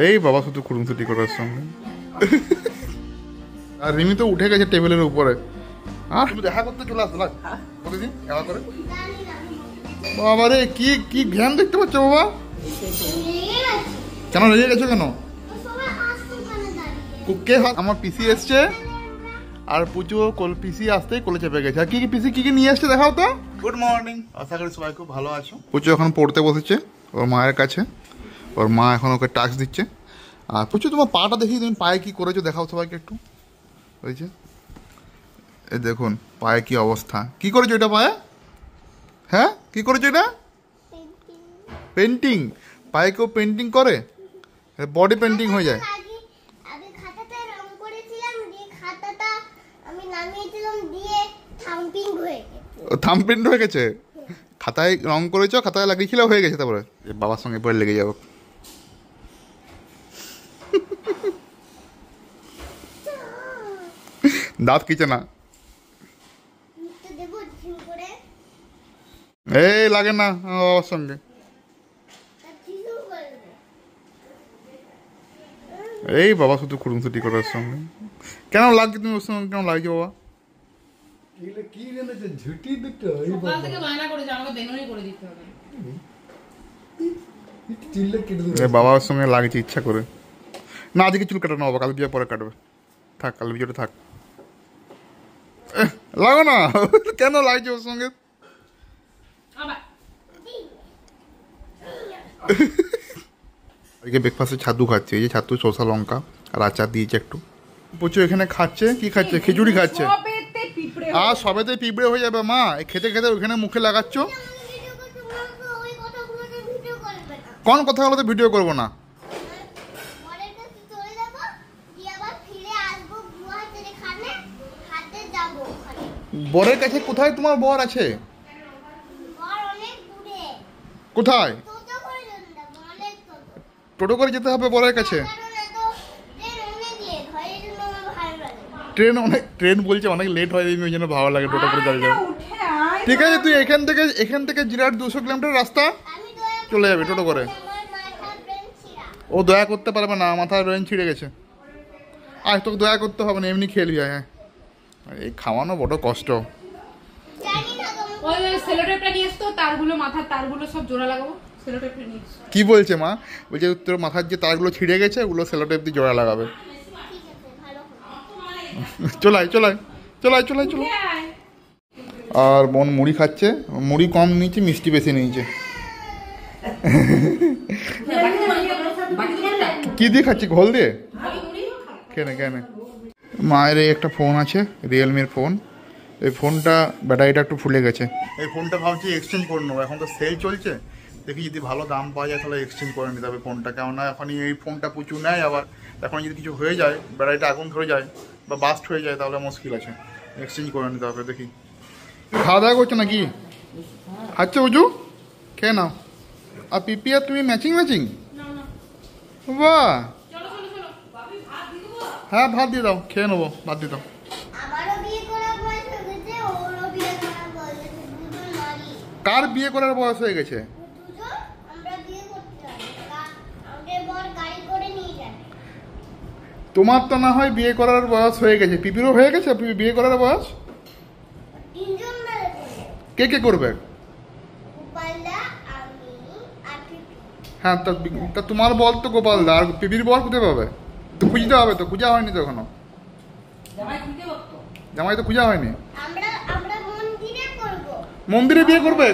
এই বাবা শুধু খুঁড়ুমছুটি করার সঙ্গে। আর রিমি তো উঠে গেছে টেবিলের উপরে। আর তুমি দেখা করতে চলে আসো প্রতিদিন দেখা করে। বাবা রে কি কি জ্ঞান দেখতে পাচ্ছ বাবা? কেন রেগে গেছো কেন? কে আমার পিসি এসছে আর পুজো পিসি আসতেই কোলে চেপে গেছে। আর কি কি পিসি কি কি নিয়ে আসছে দেখাও তো। গুড মর্নিং, আশা করি সবাই খুব ভালো আছো। পুজো এখন পড়তে বসেছে ওর মায়ের কাছে, ওর মা এখন ওকে টাস্ক দিচ্ছে। আর পুজো তোমার পাটা দেখি, তুমি পায়ে কি করেছো দেখাও সবাইকে একটু। হয়েছে এই দেখুন পায়ে কি অবস্থা। কি করেছো এটা পায়ে? হ্যাঁ কি করেছো এটা? পেন্টিং। পায়ে কেউ পেন্টিং করে? বডি পেন্টিং হয়ে যায়। থাম্বপ্রিন্ট হয়ে গেছে। খাতায় রং করেছো, খাতায় লাগিয়েছিল, হয়ে গেছে। তারপরে বাবার সঙ্গে পরে লেগে যাবো। দাঁত কিছে না, এই লাগে না আমার বাবার সঙ্গে। এই বাবা শুধু খুঁড়ুমছুটি করার সঙ্গে। কেন লাগছে তুমি ওর সঙ্গে? কেন লাগছে বাবা? বাবার সঙ্গে লাগছে ইচ্ছা করে। না আজকে চুল কাটানো বাবা, কাল বিয়ে পরে কাটবে। থাক কাল বিয়েটা থাক, লাগো না। কেন লাগছে ওর সঙ্গে? আজকে ব্রেকফাস্টে ছাতু খাচ্ছে। এই যে ছাতু, শসা লঙ্কা আর আচার দিয়েছে একটু। প্রচুর এখানে খাচ্ছে। কি খাচ্ছে? খিচুড়ি খাচ্ছে। আর সবেতে পিঁপড়ে হয়ে যাবে মা, খেতে খেতে ওখানে মুখে লাগাচ্ছ। কোন কথাগুলোতে ভিডিও করবো না? বরের কাছে কোথায় তোমার বর আছে? কোথায়? টোটো করে যেতে হবে বরের কাছে। ট্রেন বলছে অনেক লেট হয়, ওই জন্য ভালো লাগে টোটো করে যাবে। ঠিক আছে তুই এখান থেকে জিরাট 200 কিলোমিটার রাস্তা চলে যাবে টোটো করে। ও দয়া করতে পারবে না, মাথার ব্রেন ছিঁড়ে গেছে। আজ তোকে দয়া করতে হবে না, এমনি খেলবি। হ্যাঁ এই খাওয়ানো বড় কষ্ট। কি বলছে মা? বলছে তোর মাথার যে তারগুলো ছিঁড়ে গেছে ওগুলো সেলোটেপ দিয়ে জোড়া লাগাবে। চলাই চলাই চলাই চলাই চলো। আর বোন মুড়ি খাচ্ছে। মুড়ি কম নিয়েছে, মিষ্টি বেশি নিয়েছে। কি দিয়ে খাচ্ছি? ঘোল দিয়ে? কেন মায়ের এই একটা ফোন আছে, রিয়েলমির ফোন। এই ফোনটা ব্যাটারিটা একটু ফুলে গেছে। এই ফোনটা ভাবছি এক্সচেঞ্জ করে নেবো। এখন তো সেল চলছে, দেখি যদি ভালো দাম পাওয়া যায় তাহলে এক্সচেঞ্জ করে নিতে হবে ফোনটা। কেননা এখনই এই ফোনটা প্রচুর নেয়, আবার এখন যদি কিছু হয়ে যায়, ব্যাটারিটা আগুন ধরে যায় বা বাস্ট হয়ে যায় তাহলে মুশকিল আছে। এক্সচেঞ্জ করে নিতে হবে। দেখি খাওয়া দাওয়া করছো নাকি? আচ্ছা উজু খেয়ে নাও। আর পিপি আর তুমি ম্যাচিং বাহ। হ্যাঁ ভাত দিয়ে দাও, খেয়ে নেবো। ভাত দিয়ে দাও। কার বিয়ে করার বয়স হয়ে গেছে? তোমার তো না হয় বিয়ে করার বয়স হয়ে গেছে, পিপিরও হয়ে গেছে বিয়ে করার বয়স। কে কে করবে? হ্যাঁ তা তোমার বল তো গোপাল দা, আর পিপির বল কোথায় পাবে? তো খুঁজতে হবে, তো খুঁজা হয়নি তো এখনো। জামাই তো খুঁজা হয়নি। মন্দিরে বিয়ে করবে?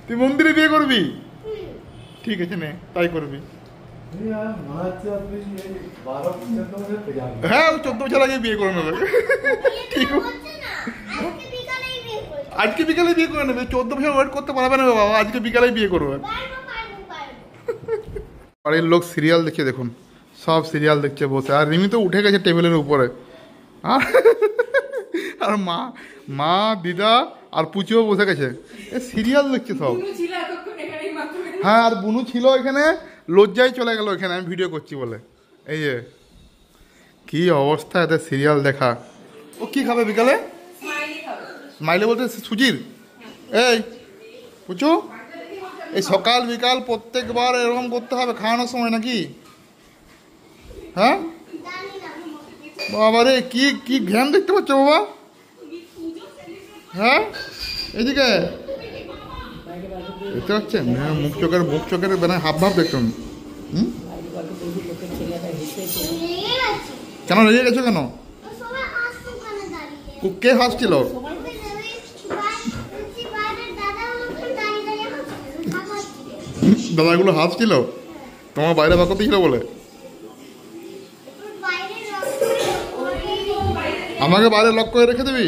তুই মন্দিরে বিয়ে করবি? ঠিক আছে নে, তাই করবি। হ্যাঁ 14 বছর আগে বিয়ে করে নেবে। ঠিক আজকে বিকালে বিয়ে করে নেবে। 14 বছর ওয়েট করতে পারবে না বাবা, আজকে বিকালে বিয়ে করবে। বাড়ির লোক সিরিয়াল দেখছে দেখুন, সব সিরিয়াল দেখছে বসে। আর রিমি তো উঠে গেছে টেবিলের উপরে। আর মা দিদা আর পুচিও বসে গেছে, এ সিরিয়াল দেখছে সব। হ্যাঁ আর বুনু ছিল এখানে, লজ্জায় চলে গেল এখানে আমি ভিডিও করছি বলে। এই যে কি অবস্থা এদের সিরিয়াল দেখা। ও কি খাবে বিকালে? স্মাইলি বলতে সুজির। এই পুচু, এই সকাল বিকাল প্রত্যেকবার এরকম করতে হবে খাওয়ানোর সময় নাকি? হ্যাঁ বাবা রে, কি কি ঘ্যাম দেখতে পাচ্ছ বাবা? হ্যাঁ এদিকে দেখতে পাচ্ছেন? মুখ চোখের মানে হাব ভাব দেখুন। কেন রেগে গেছো কেন? কে হাসছিল? দাদাগুলো হাসছিল তোমার বাইরে বাকতে ছিল বলে? আমাকে বাইরে লক করে রেখে দিবি?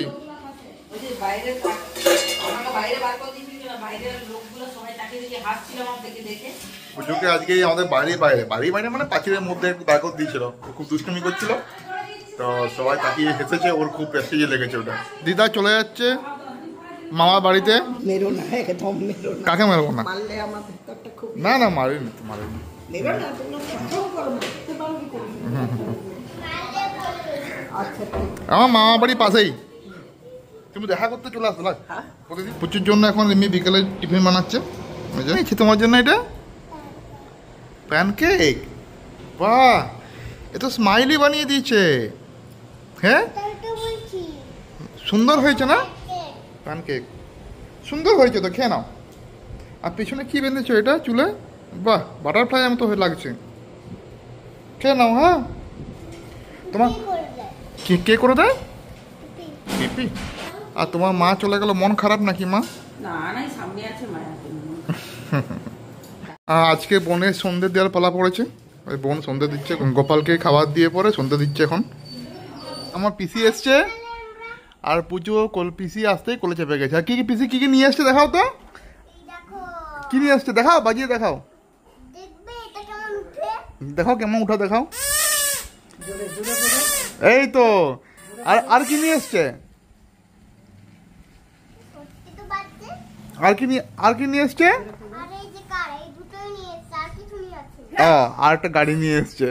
পুজোকে আজকে আমাদের বাইরে মানে পাখিরের মধ্যে একটু দাগ দিয়েছিল, খুব দুষ্টুমি করছিল, তো সবাই তাকিয়ে হেসেছে, ওর খুব প্রেস্টিজে লেগেছে ওটা। দিদা চলে যাচ্ছে মামার বাড়িতে। কাকে মেরবো না? না না মারিনি। আমার মামা বাড়ি পাশেই, তুমি দেখা করতে চলে আসো। প্রতিদিন প্রচুর জন্য এখন এমনি বিকেলে টিফিন বানাচ্ছে। তোমার জন্য এটা প্যানকেক। বাহ, এ তো স্মাইলি বানিয়ে দিয়েছে। হ্যাঁ সুন্দর হয়েছে না? প্যানকেক সুন্দর হয়েছে তো, খেয়ে নাও। আর পিছনে কি বেঁধেছো এটা চুলে? বাহ, বাটারফ্লাই মতো হয়ে লাগছে। খেয়ে নাও। হ্যাঁ তোমার কে করে দেয়? পিপি। আর তোমার মা চলে গেল, মন খারাপ নাকি মা? আজকে বোনের সন্ধ্যে দেওয়ার পালা পড়েছে। ওই বোন সন্ধ্যে দিচ্ছে, গোপালকে খাবার দিয়ে পরে সন্ধ্যে দিচ্ছে। এখন আমার পিসি এসছে, আর পুজো পিসি আসতেই কোলে চেপে গেছে। আর কি পিসি কি নিয়ে আসছে দেখাও তো, কি নিয়ে আসছে দেখাও, বাজিয়ে দেখাও, দেখাও কেমন উঠা দেখাও। এই তো। আর কি নিয়ে এসছে? আর কি নিয়ে এসছে? আর একটা গাড়ি নিয়ে এসছে।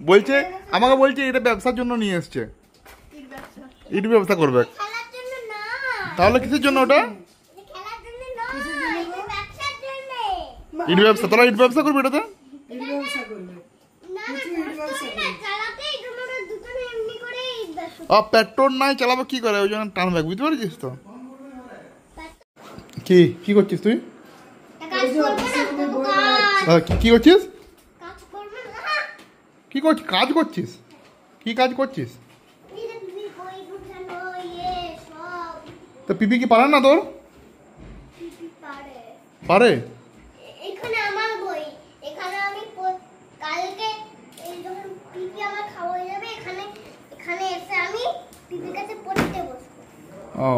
বলছে আমাকে বলছে এটা ব্যবসার জন্য নিয়ে এসছে, ইট ব্যবসা করবে। তাহলে কিসের জন্য ওটা? ইট ব্যবসা। তাহলে ইট ব্যবসা করবে এটাতে? পেট্রোল নাই চালাবো কি করে, ওই জন্য টানবে, বুঝতে পারছিস তো? কি করছিস তুই? কি করছিস? কি করছিস? কাজ করছিস? কি কাজ করছিস? তো পিপি কি পারে না তোর? পারে। ও,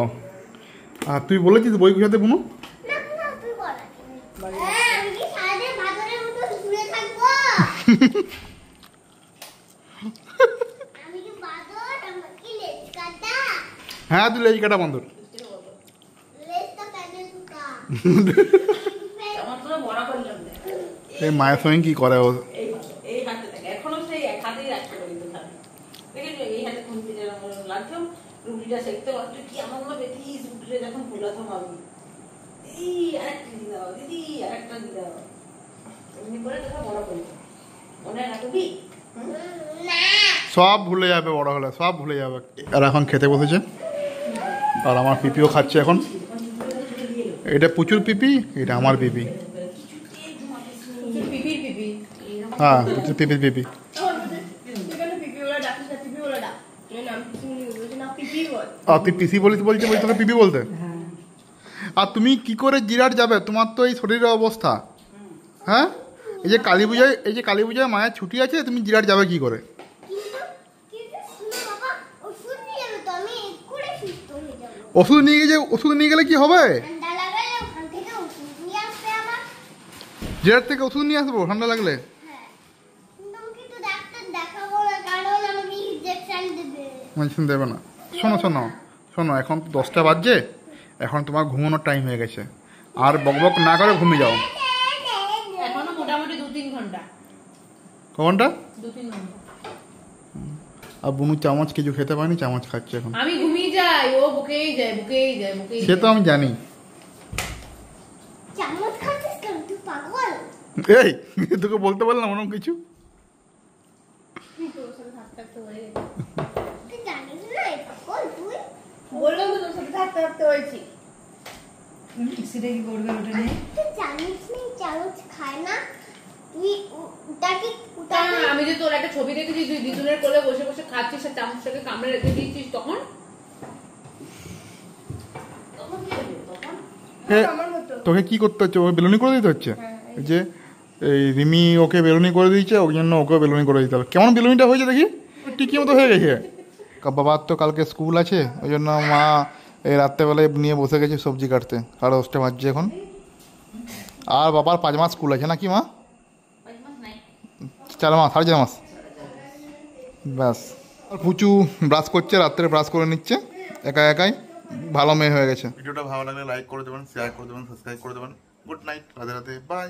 আর তুই বলেছিস বই গুছাতে বুনু? হ্যাঁ তুই লেজ কাটা বান্দর। এই মায়ের সঙ্গে কি করে ও? সব ভুলে যাবে, বড় হলে সব ভুলে যাবে। আর এখন খেতে বসেছে, আর আমার পিপিও খাচ্ছে এখন। এটা প্রচুর পিপি, এটা আমার পিপি। হ্যাঁ পিপির পিপি। তুই পিসি বলিস, বলছে তোকে পিপি বলতে। আর তুমি কি করে জিরাট যাবে? তোমার তো এই শরীরের অবস্থা। হ্যাঁ এই যে কালী পূজায় মায়ের ছুটি আছে, তুমি জিরাট যাবে কি করে? ওষুধ নিয়ে গেলে কি হবে? জিরাট থেকে ওষুধ নিয়ে আসবো ঠান্ডা লাগলে? মেডিসিন দেবে না। শোনো এখন তো 10টা বাজছে, এখন তোমার ঘুমানোর টাইম হয়ে গেছে। আর বকবক না করে ঘুমিয়ে যাও। মোটামুটি 2-3 ঘন্টা। ক ঘন্টা? 2-3 ঘন্টা। আর বুনু চামচ কিছু খেতে পারেনি, চামচ খাচ্ছে এখন। আমি ঘুমিয়ে যাই, ও বুকেই যায়। সে তো আমি জানি। চামচ খাচ্ছিস কেন তুই পাগল? এই তোকে বলতে পারলাম ওরকম কিছু। তোর সাথে থাকতে হয়ে গেছে। তুই জানিস না এই পাগল তুই? বললাম তো তোর সাথে থাকতে হয়েছি। মিক্সিটা কি করবে ওটা নিয়ে? তুই জানিস না এই চামচ খায় না, তুই ওটাকে আমি যে তোর একটা ছবি দেখেছি, তুই দিদুনের কোলে বসে বসে খাচ্ছিস আর চামচটাকে কামড়ে রেখে দিয়েছিস, তখন তোকে কি করতে হচ্ছে? ওকে বেলুনি করে দিতে হচ্ছে। যে এই রিমি ওকে বেলুনি করে দিয়েছে, ওই জন্য ওকে বেলুনি করে দিতে হবে। কেমন বেলুনিটা হয়েছে দেখি, টিকি মতো হয়ে গেছে। বাবার তো কালকে স্কুল আছে, ওই জন্য মা এই রাত্রেবেলায় নিয়ে বসে গেছে সবজি কাটতে। 10:30 বাজছে এখন। আর বাবার 5 মাস স্কুল আছে নাকি মা? 4 মাস, 4.5 মাস ব্যাস। আর পুচু ব্রাশ করছে, রাত্রে ব্রাশ করে নিচ্ছে একাই। ভালো মেয়ে হয়ে গেছে। ভিডিওটা ভালো লাগলে লাইক করে দেবেন, শেয়ার করে দেবেন, সাবস্ক্রাইব করে দেবেন। Good night, Radhe Radhe, by.